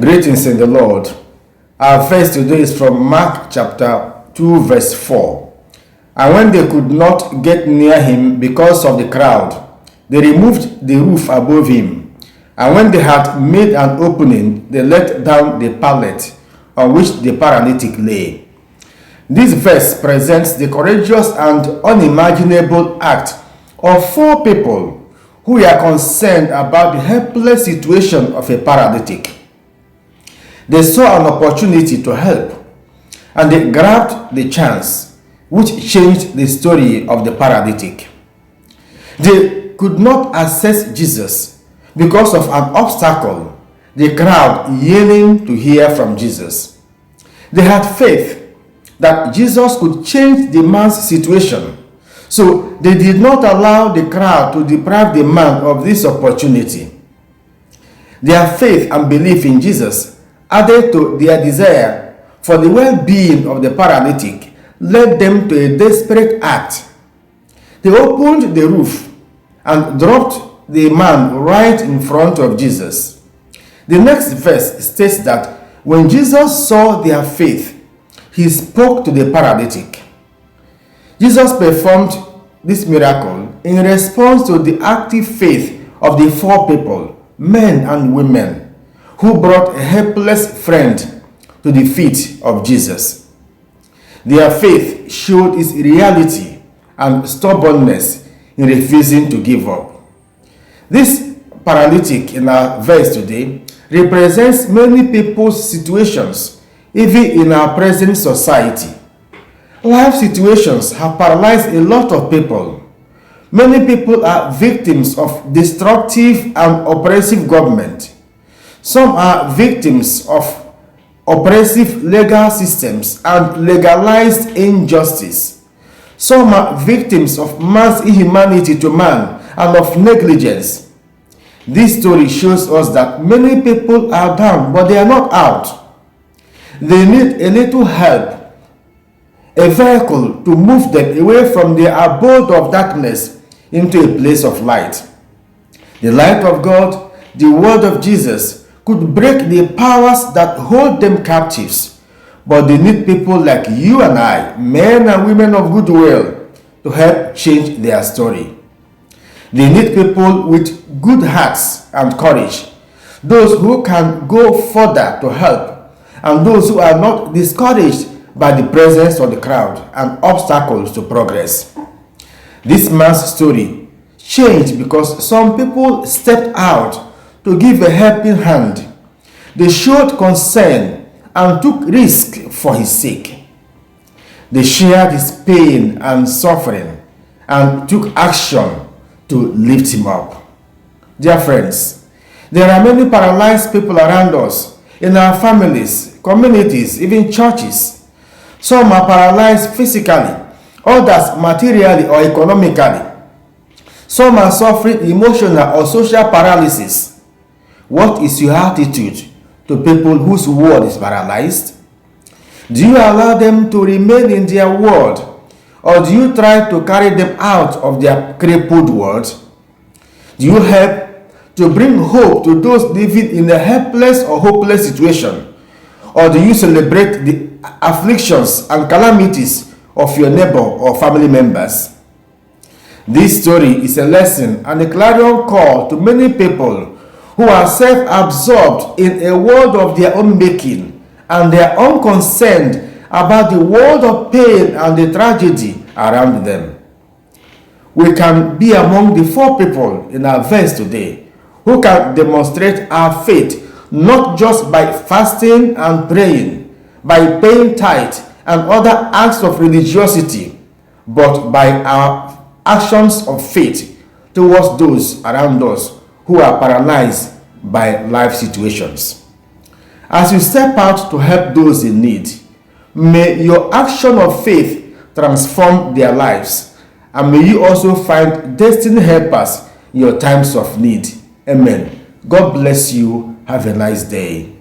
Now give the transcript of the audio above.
Greetings in the Lord. Our verse today is from Mark chapter 2 verse 4. And when they could not get near him because of the crowd, they removed the roof above him. And when they had made an opening, they let down the pallet on which the paralytic lay. This verse presents the courageous and unimaginable act of four people who are concerned about the helpless situation of a paralytic. They saw an opportunity to help, and they grabbed the chance, which changed the story of the paralytic. They could not access Jesus because of an obstacle, the crowd yearning to hear from Jesus. They had faith that Jesus could change the man's situation, so they did not allow the crowd to deprive the man of this opportunity. Their faith and belief in Jesus, added to their desire for the well-being of the paralytic, led them to a desperate act. They opened the roof and dropped the man right in front of Jesus. The next verse states that when Jesus saw their faith, he spoke to the paralytic. Jesus performed this miracle in response to the active faith of the four people, men and women, who brought a helpless friend to the feet of Jesus. Their faith showed its reality and stubbornness in refusing to give up. This paralytic in our verse today represents many people's situations, even in our present society. Life situations have paralyzed a lot of people. Many people are victims of destructive and oppressive government. Some are victims of oppressive legal systems and legalized injustice. Some are victims of man's inhumanity to man and of negligence. This story shows us that many people are down, but they are not out. They need a little help, a vehicle to move them away from their abode of darkness into a place of light. The light of God, the word of Jesus, could break the powers that hold them captives, but they need people like you and I, men and women of goodwill, to help change their story. They need people with good hearts and courage, those who can go further to help, and those who are not discouraged by the presence of the crowd and obstacles to progress. This man's story changed because some people stepped out to give a helping hand. They showed concern and took risk for his sake. They shared his pain and suffering and took action to lift him up. Dear friends, there are many paralyzed people around us, in our families, communities, even churches. Some are paralyzed physically, others materially or economically. Some are suffering emotional or social paralysis. What is your attitude to people whose world is paralyzed? Do you allow them to remain in their world, or do you try to carry them out of their crippled world? Do you help to bring hope to those living in a helpless or hopeless situation, or do you celebrate the afflictions and calamities of your neighbor or family members? This story is a lesson and a clarion call to many people who are self-absorbed in a world of their own making, and they are unconcerned about the world of pain and the tragedy around them. We can be among the four people in our verse today who can demonstrate our faith not just by fasting and praying, by paying tithe and other acts of religiosity, but by our actions of faith towards those around us who are paralyzed by life situations. As you step out to help those in need, may your action of faith transform their lives, and may you also find destiny helpers in your times of need. Amen. God bless you. Have a nice day.